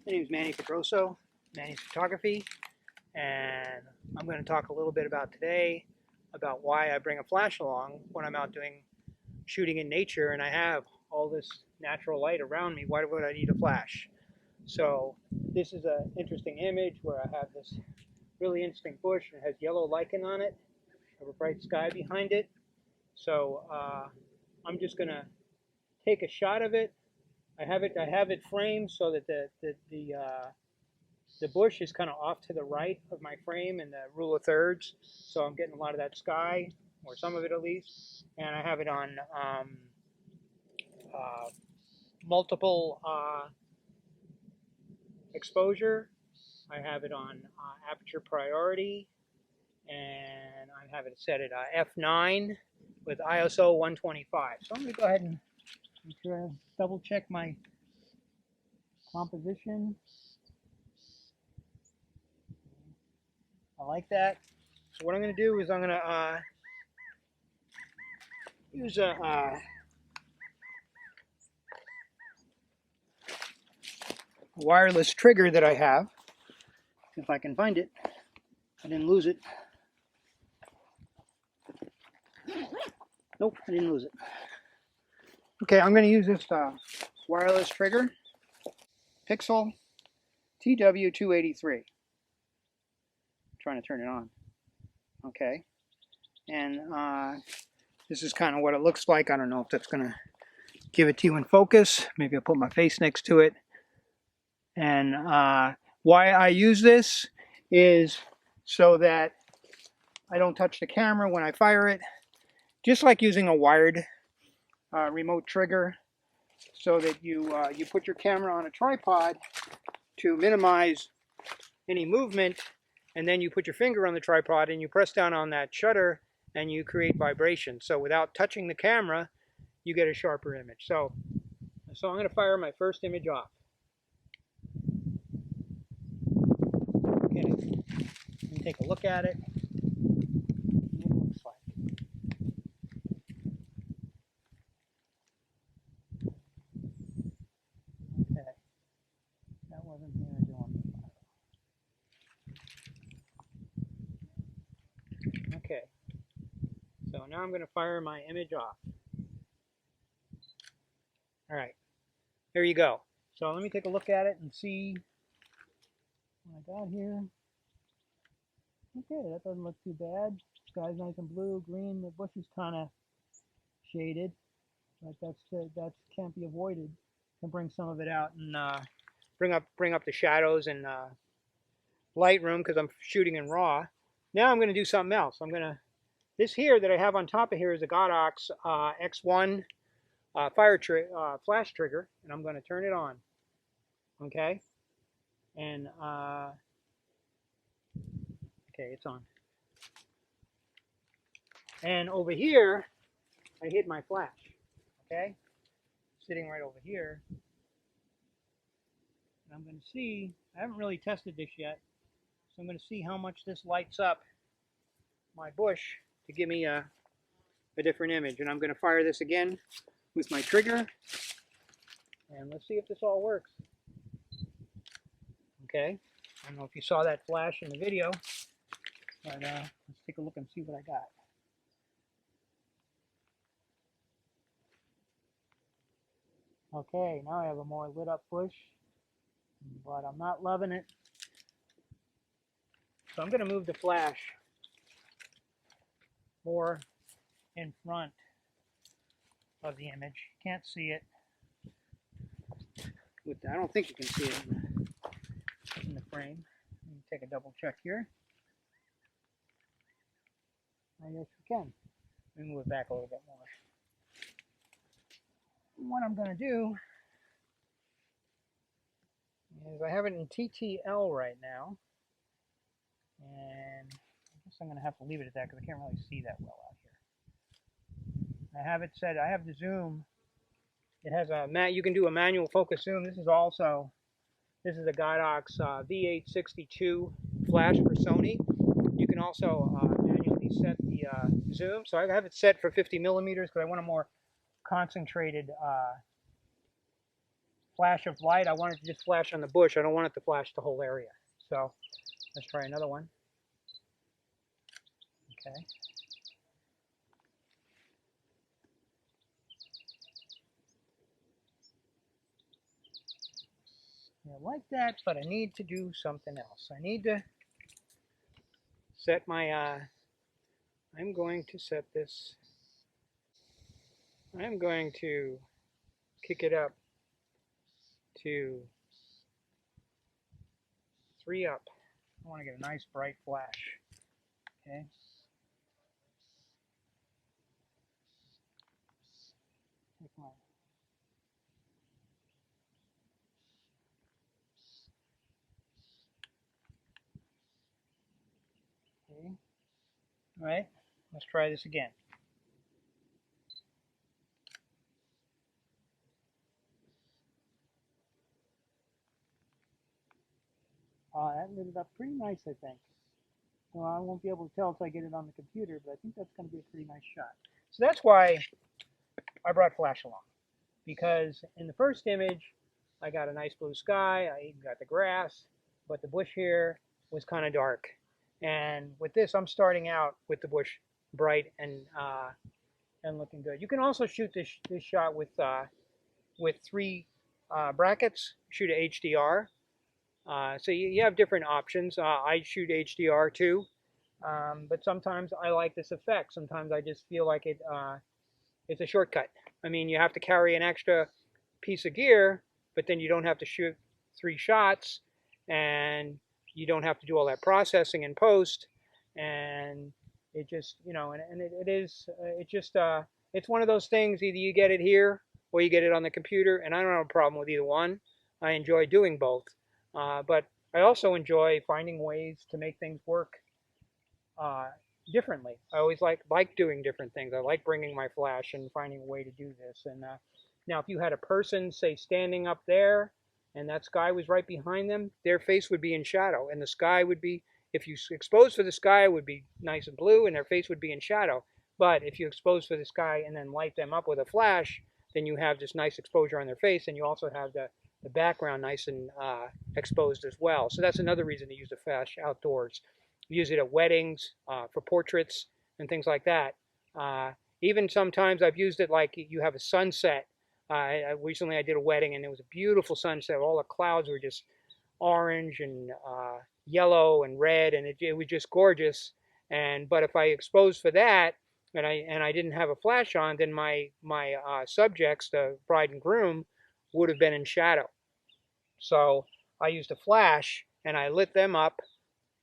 My name is Manny Pedroso, Manny's Photography, and I'm going to talk a little bit about today about why I bring a flash along when I'm out doing shooting in nature and I have all this natural light around me. Why would I need a flash? So this is an interesting image where I have this really interesting bush and it has yellow lichen on it. I have a bright sky behind it. So I'm just going to take a shot of it. I have it framed so that the bush is kind of off to the right of my frame in the rule of thirds, so I'm getting a lot of that sky, or some of it at least. And I have it on multiple exposure. I have it on aperture priority, and I have it set at f9 with ISO 125. So I'm going to go ahead and double check my composition. I like that. So what I'm going to do is I'm going to use a wireless trigger that I have. If I can find it. I didn't lose it. Nope, I didn't lose it. Okay, I'm going to use this wireless trigger. Pixel TW283. Trying to turn it on. Okay, and this is kind of what it looks like. I don't know if that's going to give it to you in focus. Maybe I'll put my face next to it. And why I use this is so that I don't touch the camera when I fire it, just like using a wired remote trigger, so that you put your camera on a tripod to minimize any movement, and then you put your finger on the tripod and you press down on that shutter and you create vibration. So without touching the camera, you get a sharper image. So I'm going to fire my first image off. Okay, let me take a look at it. What it looks like. Okay, that wasn't the image I wanted to fire. Okay, so now I'm going to fire my image off. All right, there you go. So let me take a look at it and see what I got here. Okay, that doesn't look too bad. Sky's nice and blue, green. The bush is kind of shaded, but that can't be avoided. Can bring some of it out and bring up the shadows in Lightroom because I'm shooting in RAW. Now I'm going to do something else. This here that I have on top of here is a Godox X1 flash trigger, and I'm going to turn it on. Okay, and okay, it's on. And over here, I hid my flash. Okay, sitting right over here. And I'm going to see, I haven't really tested this yet, so I'm going to see how much this lights up my bush to give me a different image. And I'm going to fire this again with my trigger, and let's see if this all works. Okay, I don't know if you saw that flash in the video, but let's take a look and see what I got. Okay, now I have a more lit up bush, but I'm not loving it. So I'm going to move the flash more in front of the image. Can't see it. I don't think you can see it in the frame. Let me take a double check here. I guess we can. Let me move it back a little bit more. What I'm going to do is I have it in TTL right now, and I guess I'm going to have to leave it at that because I can't really see that well out here. I have it set. I have the zoom. It has you can do a manual focus zoom. This is a Godox V862 flash for Sony. You can also manually set the zoom. So I have it set for 50 millimeters because I want a more concentrated flash of light, I want it to just flash on the bush. I don't want it to flash the whole area. So let's try another one. Okay. I like that, but I need to do something else. I need to set my, I'm going to set this, I'm going to kick it up to 3 up. I want to get a nice bright flash. Okay. Okay. All right, let's try this again. That lit it up pretty nice, I think. Well, I won't be able to tell until I get it on the computer, but I think that's going to be a pretty nice shot. So that's why I brought flash along, because in the first image, I got a nice blue sky, I even got the grass, but the bush here was kind of dark. And with this, I'm starting out with the bush bright and looking good. You can also shoot this shot with 3 brackets, shoot a HDR. So you have different options. I shoot HDR too, but sometimes I like this effect. Sometimes I just feel like it's a shortcut. I mean, you have to carry an extra piece of gear, but then you don't have to shoot 3 shots, and you don't have to do all that processing in post, and it just, you know, and it's one of those things, either you get it here or you get it on the computer, and I don't have a problem with either one. I enjoy doing both. But I also enjoy finding ways to make things work differently. I always like doing different things. I like bringing my flash and finding a way to do this. And now, if you had a person, say, standing up there, and that sky was right behind them, their face would be in shadow, and the sky would be, if you expose for the sky, it would be nice and blue, and their face would be in shadow. But if you expose for the sky and then light them up with a flash, then you have this nice exposure on their face, and you also have the background nice and exposed as well. So that's another reason to use the flash outdoors. Use it at weddings, for portraits, and things like that. Even sometimes I've used it like you have a sunset. Recently I did a wedding, and it was a beautiful sunset. All the clouds were just orange and yellow and red, and it was just gorgeous. But if I exposed for that, and I didn't have a flash on, then my subjects, the bride and groom, would have been in shadow. So I used a flash, and I lit them up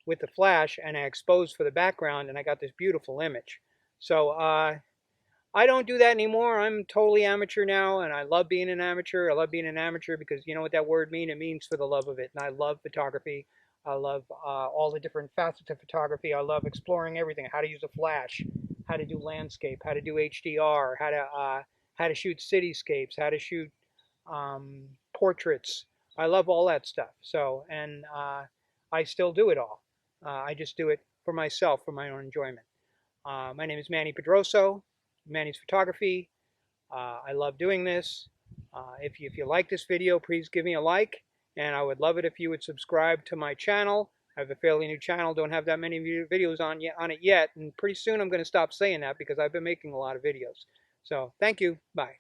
with the flash, and I exposed for the background, and I got this beautiful image. So I don't do that anymore. I'm totally amateur now, and I love being an amateur. I love being an amateur because you know what that word means? It means for the love of it. And I love photography. I love all the different facets of photography. I love exploring everything, how to use a flash, how to do landscape, how to do HDR, how to shoot cityscapes, how to shoot portraits. I love all that stuff. So, and I still do it all. I just do it for myself, for my own enjoyment. My name is Manny Pedroso, Manny's Photography. I love doing this. If you like this video, please give me a like, and I would love it if you would subscribe to my channel. I have a fairly new channel, don't have that many videos on it yet, and pretty soon I'm going to stop saying that because I've been making a lot of videos. So thank you, bye.